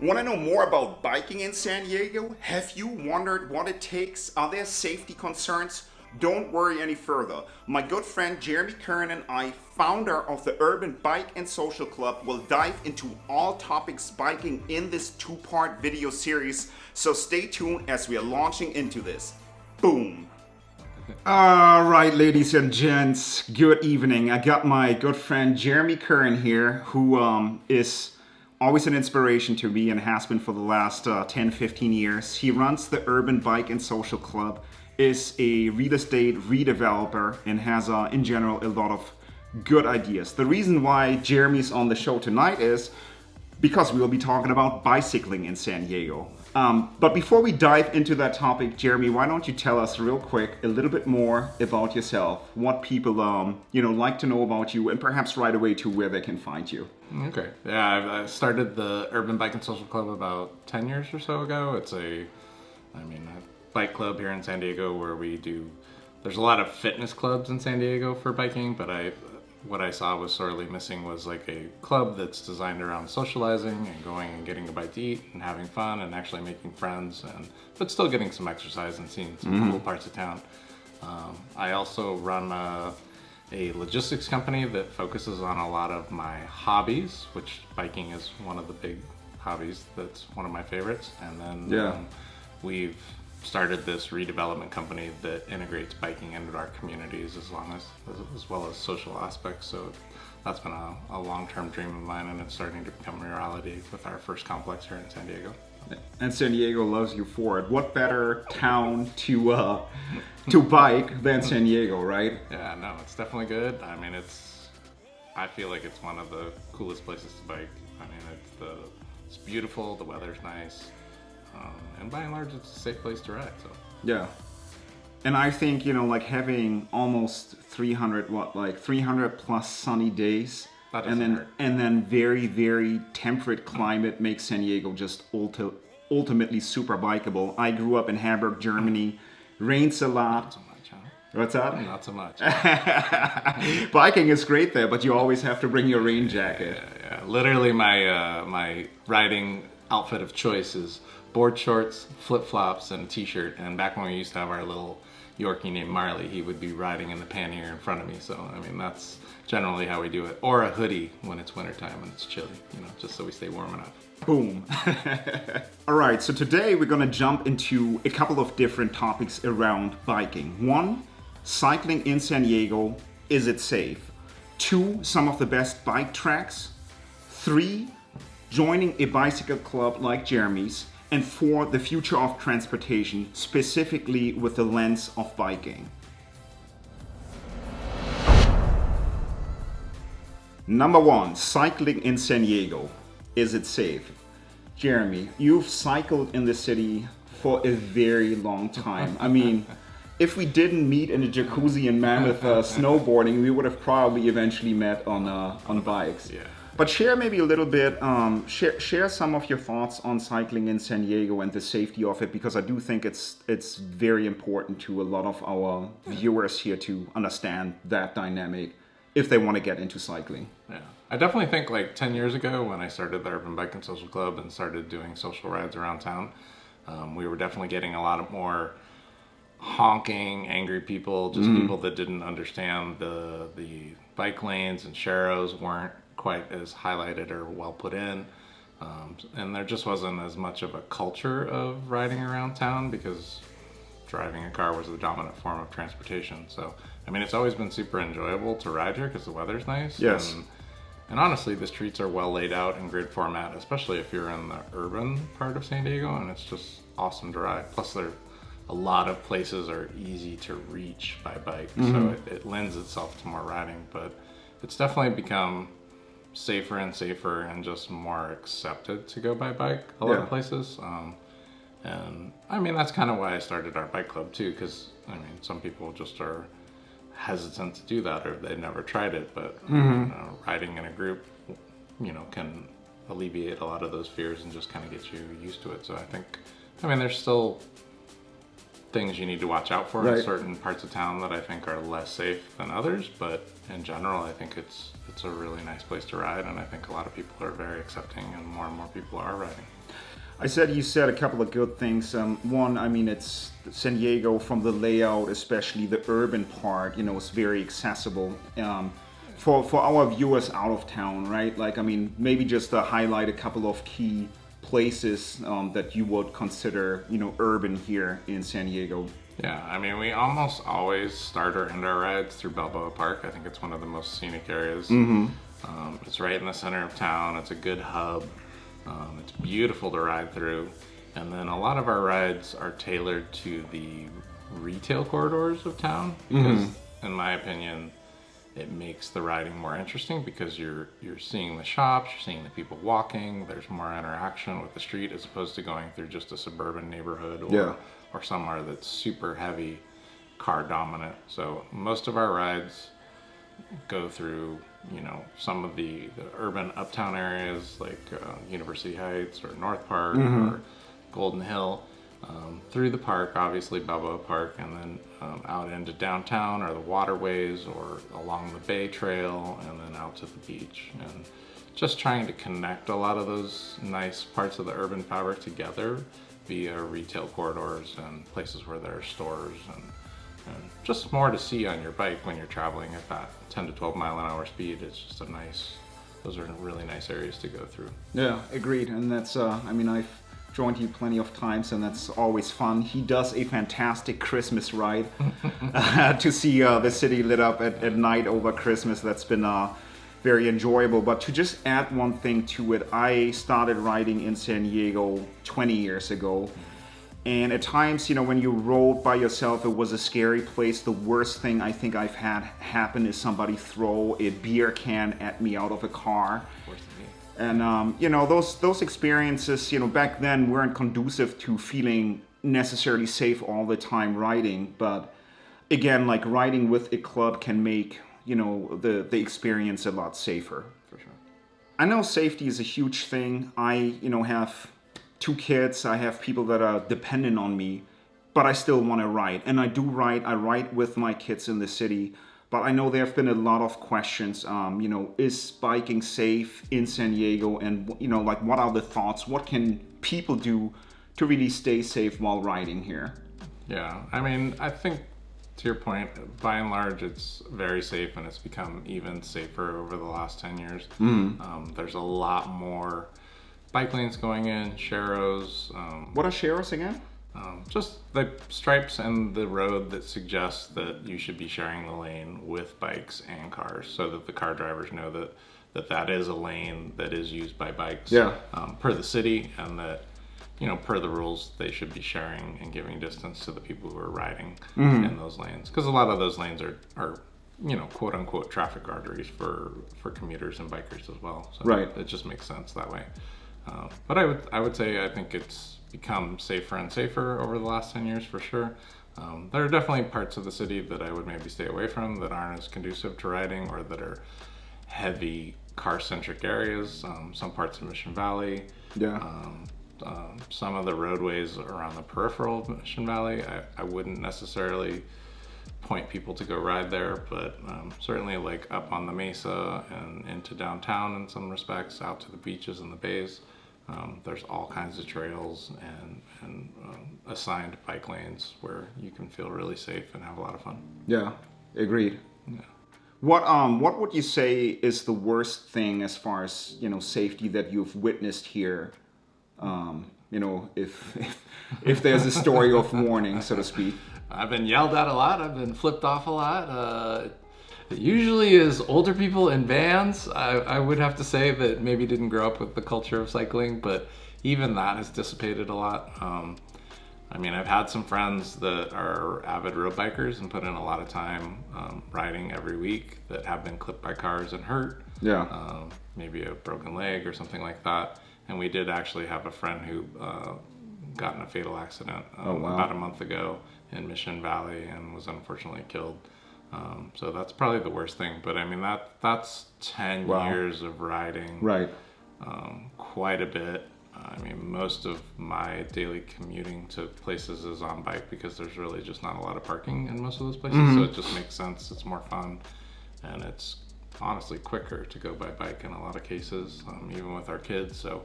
Want to know more about biking in San Diego? Have you wondered what it takes? Are there safety concerns? Don't worry any further. My good friend Jeremy Curran and I, founder of the Urban Bike and Social Club, will dive into all topics biking in this two-part video series. So stay tuned as we are launching into this. Boom! All right, ladies and gents, good evening. I got my good friend Jeremy Curran here, who is always an inspiration to me and has been for the last 10-15 years. He runs the Urban Bike and Social Club, is a real estate redeveloper, and has in general a lot of good ideas. The reason why Jeremy's on the show tonight is because we will be talking about bicycling in San Diego. But before we dive into that topic, Jeremy, why don't you tell us real quick a little bit more about yourself, what people like to know about you, and perhaps right away to where they can find you. Okay. Yeah, I started the Urban Bike and Social Club about 10 years or so ago. It's a bike club here in San Diego where there's a lot of fitness clubs in San Diego for biking, but what I saw was sorely missing was like a club that's designed around socializing and going and getting a bite to eat and having fun and actually making friends, but still getting some exercise and seeing some cool parts of town. I also run a logistics company that focuses on a lot of my hobbies, which biking is one of the big hobbies. That's one of my favorites. And then we've started this redevelopment company that integrates biking into our communities as well as social aspects. So that's been a long-term dream of mine, and it's starting to become a reality with our first complex here in San Diego. And San Diego loves you for it. What better town to bike than San Diego, right? Yeah, no, it's definitely good. I mean, I feel like it's one of the coolest places to bike. I mean, it's beautiful, the weather's nice. And by and large, it's a safe place to ride. So yeah, and I think having almost 300 plus sunny days, and then very, very temperate climate makes San Diego just ultimately super bikeable. I grew up in Hamburg, Germany. Rains a lot. Not so much, huh? What's that? Not so much. Biking is great there, but you always have to bring your rain jacket. Yeah. Literally, my riding outfit of choice is board shorts, flip-flops, and a t-shirt. And back when we used to have our little Yorkie named Marley, he would be riding in the pannier in front of me. So, I mean, that's generally how we do it. Or a hoodie when it's wintertime and it's chilly, just so we stay warm enough. Boom. All right, so today we're gonna jump into a couple of different topics around biking. 1, cycling in San Diego, is it safe? 2, some of the best bike tracks. 3, joining a bicycle club like Jeremy's. And 4, the future of transportation, specifically with the lens of biking. Number 1, cycling in San Diego. Is it safe? Jeremy, you've cycled in the city for a very long time. I mean, if we didn't meet in a jacuzzi in Mammoth snowboarding, we would have probably eventually met on bikes. Yeah. But share maybe a little bit, share some of your thoughts on cycling in San Diego and the safety of it, because I do think it's very important to a lot of our viewers here to understand that dynamic if they want to get into cycling. Yeah, I definitely think like 10 years ago when I started the Urban Bike and Social Club and started doing social rides around town, we were definitely getting a lot of more honking, angry people, just people that didn't understand the bike lanes, and sharrows weren't quite as highlighted or well put in, and there just wasn't as much of a culture of riding around town because driving a car was the dominant form of transportation. So I mean, it's always been super enjoyable to ride here because the weather's nice. Yes. And honestly, the streets are well laid out in grid format, especially if you're in the urban part of San Diego, and it's just awesome to ride. Plus, a lot of places are easy to reach by bike, so it lends itself to more riding. But it's definitely become safer and safer and just more accepted to go by bike a lot of places. And I mean, that's kind of why I started our bike club too, because I mean, some people just are hesitant to do that or they've never tried it, but riding in a group, can alleviate a lot of those fears and just kind of get you used to it. So I mean, there's still things you need to watch out for in certain parts of town that I think are less safe than others, but in general, I think it's a really nice place to ride, and I think a lot of people are very accepting, and more people are riding. I said you said a couple of good things. One, I mean, it's San Diego from the layout, especially the urban part. You know, it's very accessible for our viewers out of town, right? Like, I mean, maybe just to highlight a couple of key places that you would consider, you know, urban here in San Diego. Yeah, I mean, we almost always start or end our rides through Balboa Park. I think it's one of the most scenic areas. It's right in the center of town. It's a good hub. It's beautiful to ride through. And then a lot of our rides are tailored to the retail corridors of town because, in my opinion, it makes the riding more interesting because you're seeing the shops, you're seeing the people walking, there's more interaction with the street as opposed to going through just a suburban neighborhood or somewhere that's super heavy car dominant. So most of our rides go through, you know, some of the urban uptown areas like University Heights or North Park or Golden Hill, through the park, obviously Balboa Park, and then out into downtown or the waterways or along the Bay Trail and then out to the beach. And just trying to connect a lot of those nice parts of the urban fabric together via retail corridors and places where there are stores and just more to see on your bike when you're traveling at that 10 to 12 mile an hour speed. It's just those are really nice areas to go through. Yeah, agreed. And that's, I mean, I've joined you plenty of times and that's always fun. He does a fantastic Christmas ride to see the city lit up at night over Christmas. That's been very enjoyable. But to just add one thing to it, I started riding in San Diego 20 years ago. And at times, you know, when you rode by yourself, it was a scary place. The worst thing I think I've had happen is somebody throw a beer can at me out of a car. And, you know, those experiences, you know, back then weren't conducive to feeling necessarily safe all the time riding. But again, like riding with a club can make, you know, the experience a lot safer. For sure. I know safety is a huge thing. I, you know, have 2 kids, I have people that are dependent on me, but I still want to ride. And I do ride, I ride with my kids in the city, but I know there have been a lot of questions, you know, is biking safe in San Diego? And, you know, like what are the thoughts? What can people do to really stay safe while riding here? Yeah, I mean, I think to your point, by and large, it's very safe and it's become even safer over the last 10 years. There's a lot more bike lanes going in, sharrows. What are sharrows again? Just the stripes and the road that suggests that you should be sharing the lane with bikes and cars so that the car drivers know that is a lane that is used by bikes per the city and that, you know, per the rules, they should be sharing and giving distance to the people who are riding in those lanes. Because a lot of those lanes are you know, quote unquote traffic arteries for commuters and bikers as well. So it just makes sense that way. But I would say I think it's become safer and safer over the last 10 years for sure. There are definitely parts of the city that I would maybe stay away from that aren't as conducive to riding or that are heavy car-centric areas. Some parts of Mission Valley. Some of the roadways around the peripheral of Mission Valley, I wouldn't necessarily point people to go ride there, but certainly like up on the mesa and into downtown in some respects, out to the beaches and the bays. There's all kinds of trails and assigned bike lanes where you can feel really safe and have a lot of fun. Yeah, agreed. Yeah. What would you say is the worst thing as far as, you know, safety that you've witnessed here? You know, if there's a story of warning, so to speak. I've been yelled at a lot. I've been flipped off a lot. It usually is older people in vans. I would have to say that maybe didn't grow up with the culture of cycling, but even that has dissipated a lot. I mean, I've had some friends that are avid road bikers and put in a lot of time riding every week that have been clipped by cars and hurt. Yeah. Maybe a broken leg or something like that. And we did actually have a friend who got in a fatal accident about a month ago in Mission Valley and was unfortunately killed. So that's probably the worst thing. But I mean, that's 10 years of riding. Right. Quite a bit. I mean, most of my daily commuting to places is on bike because there's really just not a lot of parking in most of those places. So it just makes sense. It's more fun. And it's honestly quicker to go by bike in a lot of cases, even with our kids. So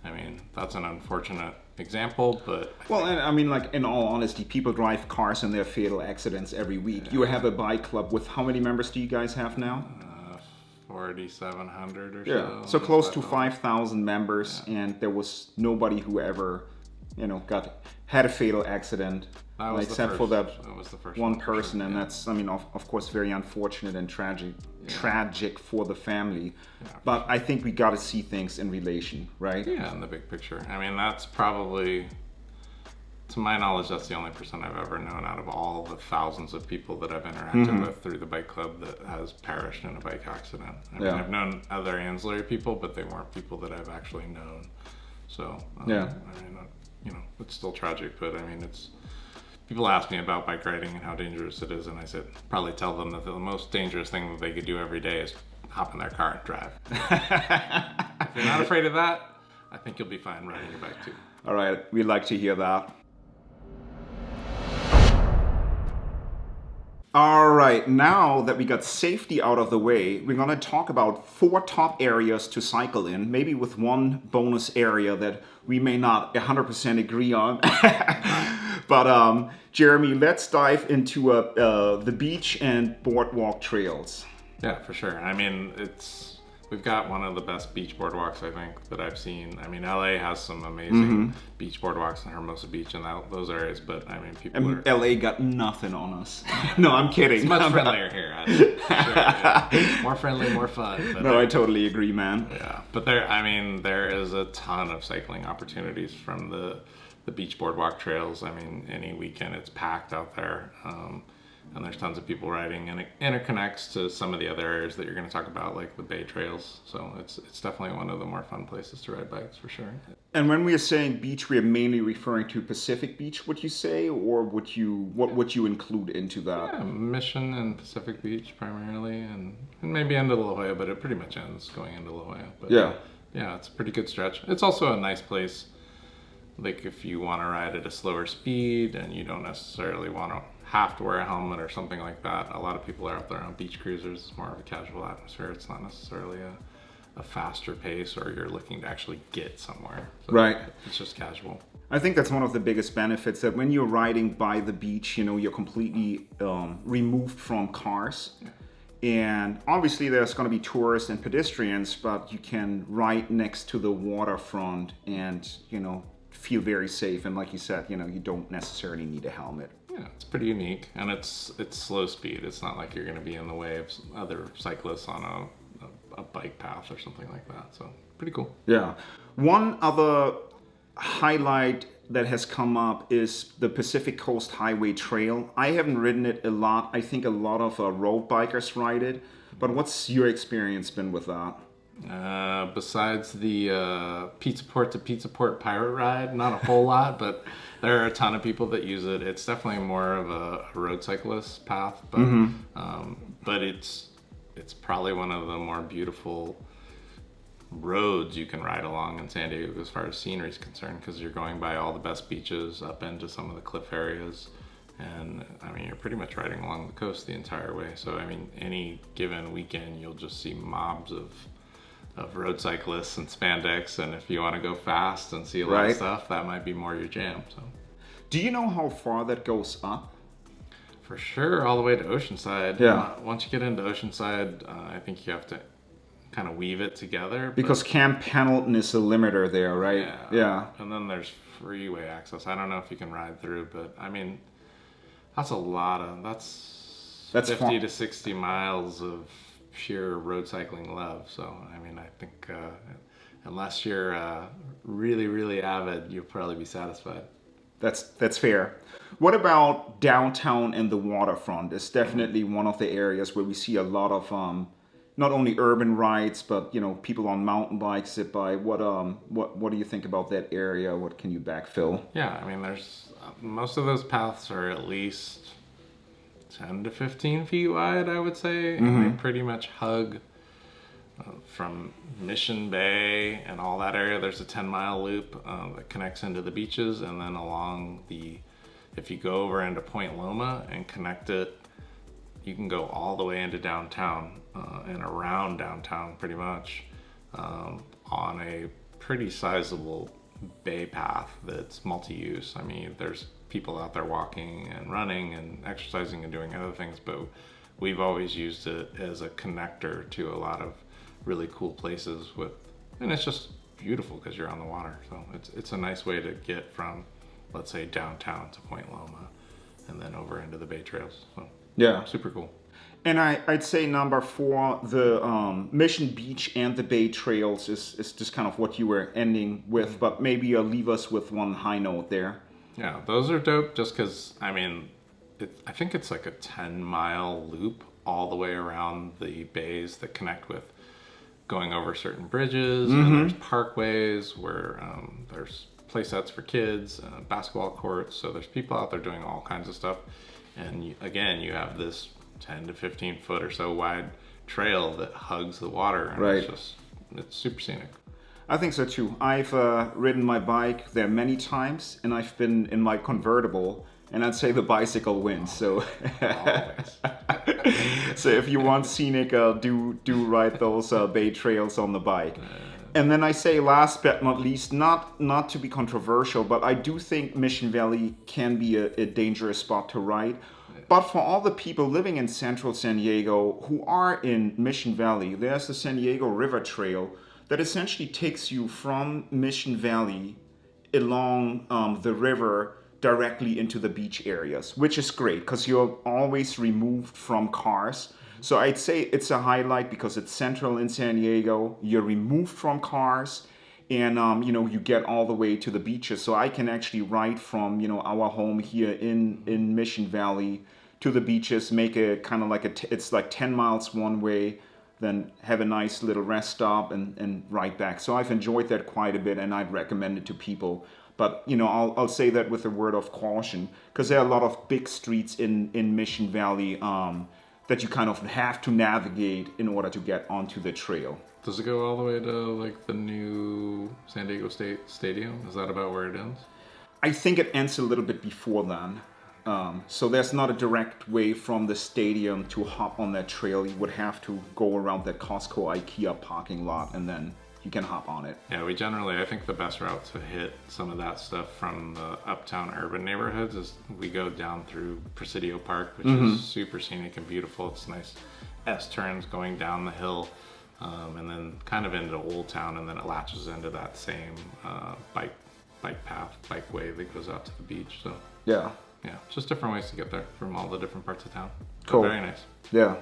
I mean, that's an unfortunate example, but Well, and I mean, like, in all honesty, people drive cars and there are fatal accidents every week. You have a bike club with how many members do you guys have now? 4,700 or Yeah, so. so close to 5,000. 5,000 members, and there was nobody who ever, had a fatal accident, That was the except for first- that that was the first one one for person, sure, and yeah. that's, I mean, of course, very unfortunate and tragic for the family. for But I think we got to see things in relation, right? Yeah, in the big picture. I mean, that's probably, to my knowledge, that's the only person I've ever known out of all the thousands of people that I've interacted with through the bike club that has perished in a bike accident. I mean, Yeah. I've known other ancillary people, but they weren't people that I've actually known. So, Yeah. I mean, it's still tragic, but I mean, people ask me about bike riding and how dangerous it is, and I said, probably tell them that the most dangerous thing that they could do every day is hop in their car and drive. If you're not afraid of that, I think you'll be fine riding your bike too. All right, we like to hear that. All right, now that we got safety out of the way, we're gonna talk about 4 top areas to cycle in, maybe with one bonus area that we may not 100% agree on. But Jeremy, let's dive into the beach and boardwalk trails. Yeah, for sure. I mean, we've got one of the best beach boardwalks I think that I've seen. I mean, LA has some amazing beach boardwalks in Hermosa Beach and those areas, but I mean, people are LA got nothing on us. No, I'm kidding. it's much friendlier here. Sure, yeah. More friendly, more fun. But No, I totally agree, man. yeah, but there is a ton of cycling opportunities from the beach boardwalk trails. I mean, any weekend it's packed out there. And there's tons of people riding, and it interconnects to some of the other areas that you're going to talk about, like the Bay Trails. So it's definitely one of the more fun places to ride bikes, for sure. And when we are saying beach, we are mainly referring to Pacific Beach, would you say, or what would you include into that? Yeah, Mission and Pacific Beach primarily, and maybe into La Jolla, but it pretty much ends going into La Jolla. But Yeah. yeah, it's a pretty good stretch. It's also a nice place, like if you want to ride at a slower speed and you don't necessarily want to have to wear a helmet or something like that. A lot of people are out there on beach cruisers. It's more of a casual atmosphere. It's not necessarily a faster pace, or you're looking to actually get somewhere. So Right. It's just casual. I think that's one of the biggest benefits, that when you're riding by the beach, you're completely removed from cars. And obviously there's going to be tourists and pedestrians, but you can ride next to the waterfront and, feel very safe. And like you said, you don't necessarily need a helmet. Yeah, it's pretty unique, and it's slow speed. It's not like you're going to be in the way of other cyclists on a bike path or something like that. So pretty cool. Yeah. One other highlight that has come up is the Pacific Coast Highway Trail. I haven't ridden it a lot. I think a lot of road bikers ride it. But what's your experience been with that? Besides the Pizza Port to Pizza Port pirate ride, not a whole lot, but there are a ton of people that use it. It's definitely more of a road cyclist path, but it's probably one of the more beautiful roads you can ride along in San Diego as far as scenery is concerned, because you're going by all the best beaches, up into some of the cliff areas, and I mean, you're pretty much riding along the coast the entire way. So I mean, any given weekend you'll just see mobs of road cyclists and spandex, and if you want to go fast and see a lot of stuff, that might be more your jam. So Do you know how far that goes up? for sure, all the way to Oceanside. Yeah. Once you get into Oceanside, I think you have to kind of weave it together. Because Camp Pendleton is a limiter there, right? Yeah. And then there's freeway access. I don't know if you can ride through, but I mean, that's that's 50 far. to 60 miles of pure road cycling love. So I mean, I think unless you're really, really avid, you'll probably be satisfied. That's fair. What about downtown and the waterfront? It's definitely one of the areas where we see a lot of not only urban rides, but people on mountain bikes zip by. What do you think about that area? What can you backfill? Yeah, I mean, there's most of those paths are at least 10 to 15 feet wide, I would say, and they pretty much hug from Mission Bay and all that area. There's a 10-mile loop that connects into the beaches, and then if you go over into Point Loma and connect it, you can go all the way into downtown and around downtown pretty much on a pretty sizable bay path that's multi-use. I mean, there's people out there walking and running and exercising and doing other things, but we've always used it as a connector to a lot of really cool places and it's just beautiful because you're on the water. So it's a nice way to get from, let's say, downtown to Point Loma and then over into the Bay Trails. So Yeah. super cool. And I'd say number 4, the Mission Beach and the Bay Trails is just kind of what you were ending with, but maybe you'll leave us with one high note there. Yeah, those are dope just because, I mean, I think it's like a 10-mile loop all the way around the bays that connect with going over certain bridges, and there's parkways where there's play sets for kids, basketball courts, so there's people out there doing all kinds of stuff. And again, you have this 10 to 15 foot or so wide trail that hugs the water, and Right. it's super scenic. I think so too. I've ridden my bike there many times, and I've been in my convertible, and I'd say the bicycle wins. So, Always. so if you want scenic, do ride those Bay Trails on the bike. And then I say, last but not least, not to be controversial, but I do think Mission Valley can be a dangerous spot to ride. But for all the people living in central San Diego who are in Mission Valley, there's the San Diego River Trail that essentially takes you from Mission Valley along the river directly into the beach areas, which is great because you're always removed from cars. So I'd say it's a highlight because it's central in San Diego, you're removed from cars, and you get all the way to the beaches. So I can actually ride from our home here in Mission Valley to the beaches, make a kind of like it's like 10 miles one way, then have a nice little rest stop and ride back. So I've enjoyed that quite a bit, and I'd recommend it to people. But I'll say that with a word of caution, because there are a lot of big streets in Mission Valley that you kind of have to navigate in order to get onto the trail. Does it go all the way to like the new San Diego State Stadium? Is that about where it ends? I think it ends a little bit before then. So there's not a direct way from the stadium to hop on that trail. You would have to go around that Costco IKEA parking lot, and then you can hop on it. Yeah, I think the best route to hit some of that stuff from the uptown urban neighborhoods is we go down through Presidio Park, which is super scenic and beautiful. It's nice S-turns going down the hill, and then kind of into Old Town, and then it latches into that same bike path, bikeway that goes out to the beach. So Yeah. yeah, just different ways to get there from all the different parts of town. Cool. But very nice. Yeah.